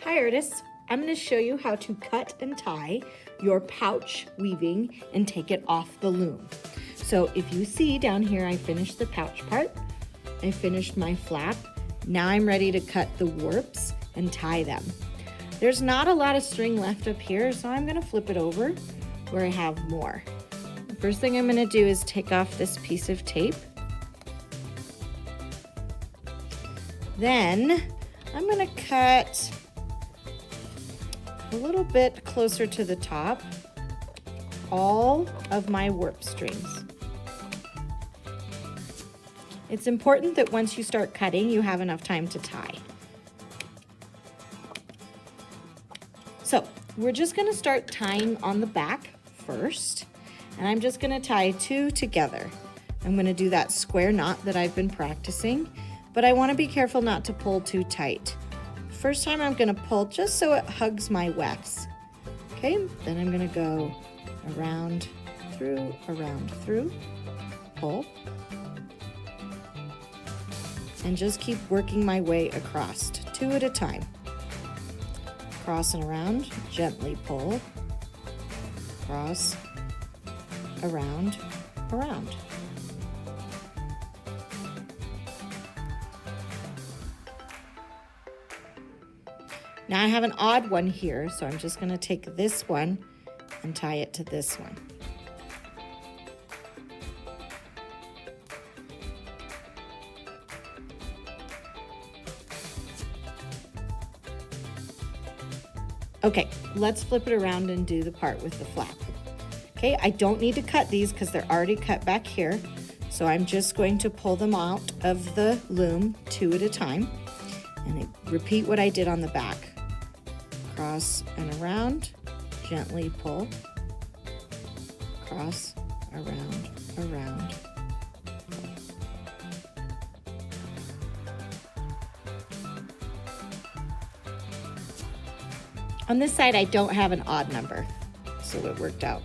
Hi artists, I'm going to show you how to cut and tie your pouch weaving and take it off the loom. So if you see down here, I finished the pouch part, I finished my flap. Now I'm ready to cut the warps and tie them. There's not a lot of string left up here, so I'm going to flip it over where I have more. The first thing I'm going to do is take off this piece of tape. Then I'm going to cut a little bit closer to the top all of my warp strings. It's important that once you start cutting, you have enough time to tie. So we're just going to start tying on the back first, and I'm just going to tie 2 together. I'm going to do that square knot that I've been practicing, but I want to be careful not to pull too tight. First time I'm going to pull just so it hugs my wefts. Okay, then I'm going to go around through, pull, and just keep working my way across, 2 at a time. Cross and around, gently pull, cross, around. Now I have an odd one here, so I'm just going to take this one and tie it to this one. Okay, let's flip it around and do the part with the flap. Okay, I don't need to cut these because they're already cut back here, so I'm just going to pull them out of the loom 2 at a time and repeat what I did on the back. Cross and around, gently pull, cross, around. On this side, I don't have an odd number, so it worked out.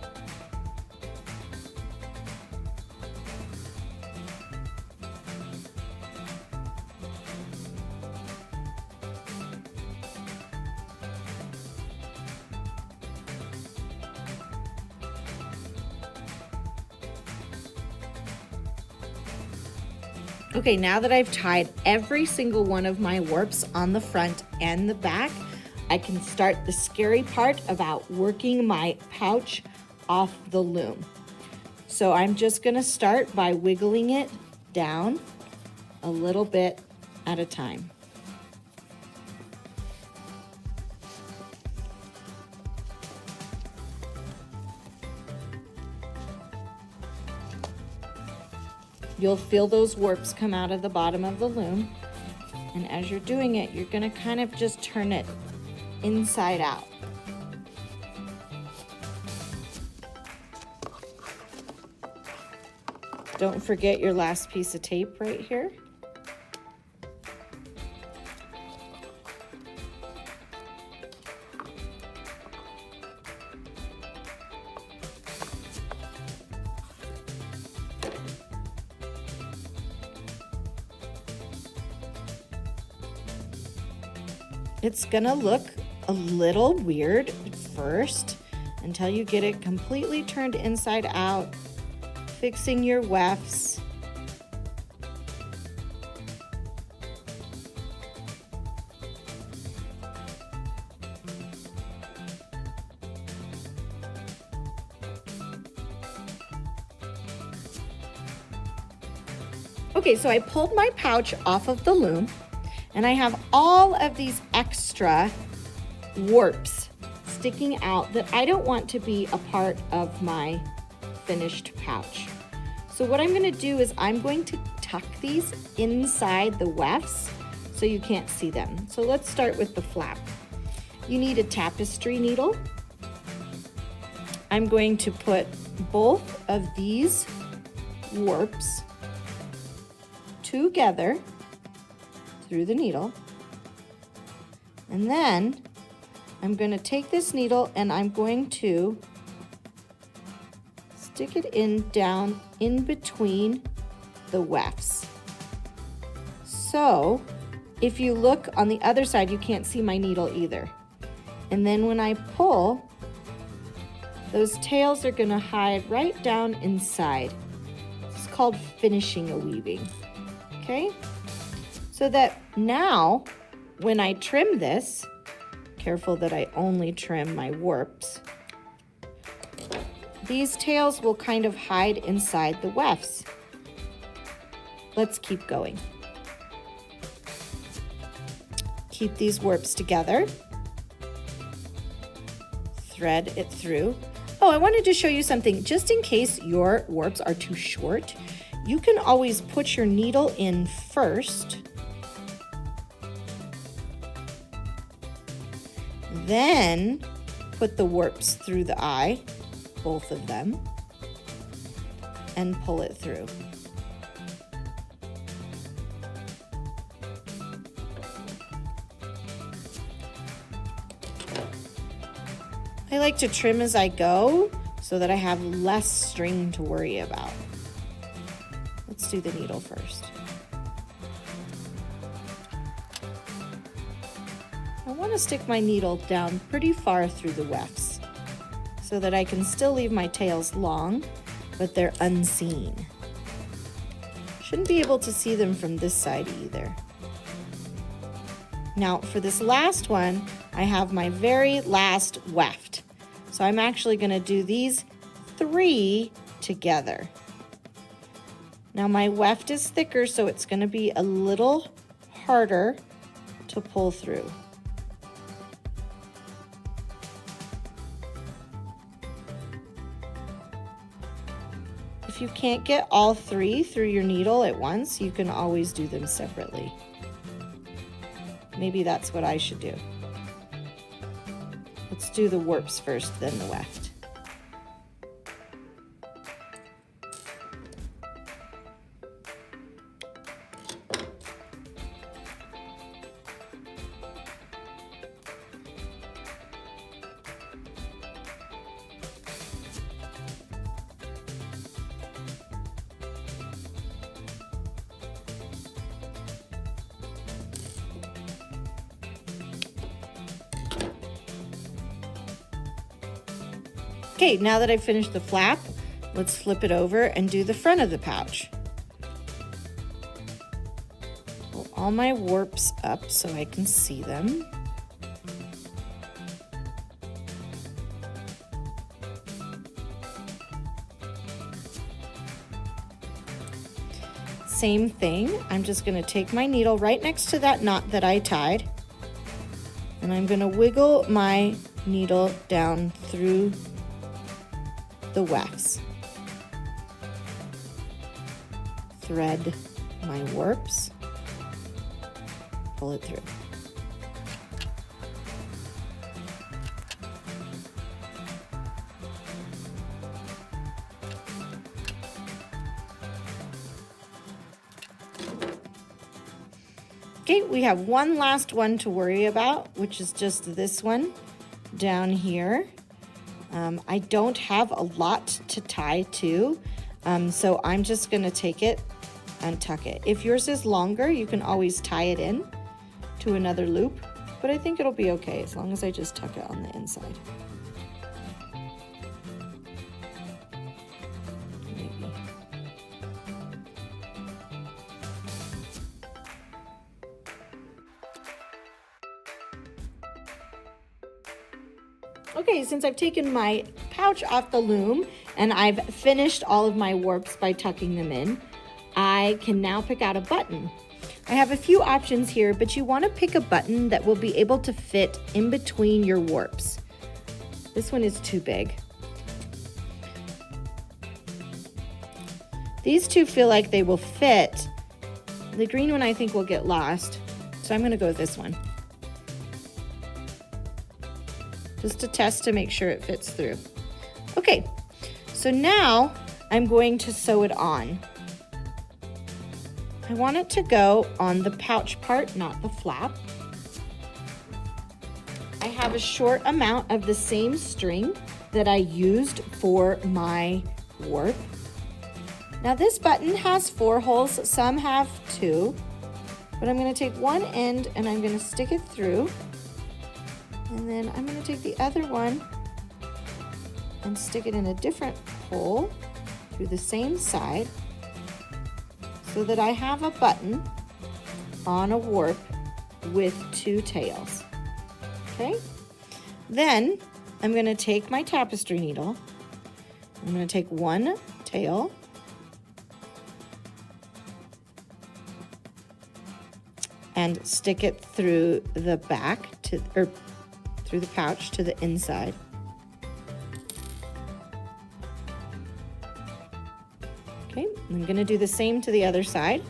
Okay, now that I've tied every single one of my warps on the front and the back, I can start the scary part about working my pouch off the loom. So I'm just going to start by wiggling it down a little bit at a time. You'll feel those warps come out of the bottom of the loom, and as you're doing it, you're going to kind of just turn it inside out. Don't forget your last piece of tape right here. It's gonna look a little weird at first until you get it completely turned inside out, fixing your wefts. Okay, so I pulled my pouch off of the loom, and I have all of these extra warps sticking out that I don't want to be a part of my finished pouch. So what I'm going to do is I'm going to tuck these inside the wefts so you can't see them. So let's start with the flap. You need a tapestry needle. I'm going to put both of these warps together through the needle, and then I'm going to take this needle and I'm going to stick it in down in between the wefts. So if you look on the other side, you can't see my needle either. And then when I pull, those tails are gonna hide right down inside. It's called finishing a weaving, okay? So that now, when I trim this, careful that I only trim my warps, these tails will kind of hide inside the wefts. Let's keep going. Keep these warps together. Thread it through. Oh, I wanted to show you something. Just in case your warps are too short, you can always put your needle in first, then put the warps through the eye, both of them, and pull it through. I like to trim as I go so that I have less string to worry about. Let's do the needle first. I want to stick my needle down pretty far through the wefts so that I can still leave my tails long, but they're unseen. Shouldn't be able to see them from this side either. Now for this last one, I have my very last weft. So I'm actually going to do these 3 together. Now my weft is thicker, so it's going to be a little harder to pull through. If you can't get all 3 through your needle at once, you can always do them separately. Maybe that's what I should do. Let's do the warps first, then the weft. Okay, now that I've finished the flap, let's flip it over and do the front of the pouch. Pull all my warps up so I can see them. Same thing, I'm just going to take my needle right next to that knot that I tied, and I'm going to wiggle my needle down through the wefts. Thread my warps, pull it through. Okay, we have one last one to worry about, which is just this one down here. I don't have a lot to tie to, so I'm just gonna take it and tuck it. If yours is longer, you can always tie it in to another loop, but I think it'll be okay as long as I just tuck it on the inside. Maybe. Okay, since I've taken my pouch off the loom and I've finished all of my warps by tucking them in, I can now pick out a button. I have a few options here, but you want to pick a button that will be able to fit in between your warps. This one is too big. These two feel like they will fit. The green one I think will get lost, so I'm going to go with this one. Just to test to make sure it fits through. Okay, so now I'm going to sew it on. I want it to go on the pouch part, not the flap. I have a short amount of the same string that I used for my warp. Now this button has 4 holes, some have 2. But I'm going to take one end and I'm going to stick it through. And then I'm going to take the other one and stick it in a different hole through the same side so that I have a button on a warp with two tails. Okay? Then I'm going to take my tapestry needle. I'm going to take one tail and stick it through the back or through the pouch to the inside. Okay, I'm going to do the same to the other side.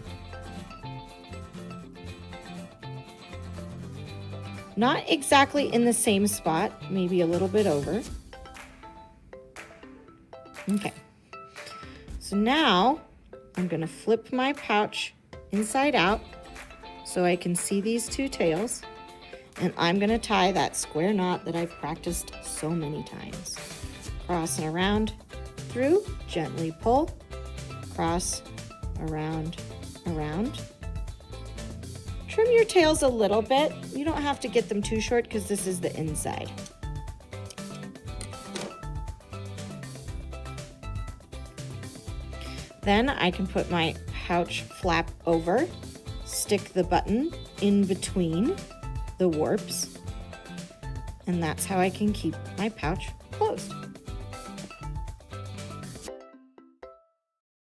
Not exactly in the same spot, maybe a little bit over. Okay, so now I'm going to flip my pouch inside out so I can see these two tails, and I'm going to tie that square knot that I've practiced so many times. Cross and around, through, gently pull, cross, around, around. Trim your tails a little bit. You don't have to get them too short because this is the inside. Then I can put my pouch flap over, stick the button in between the warps, and that's how I can keep my pouch closed.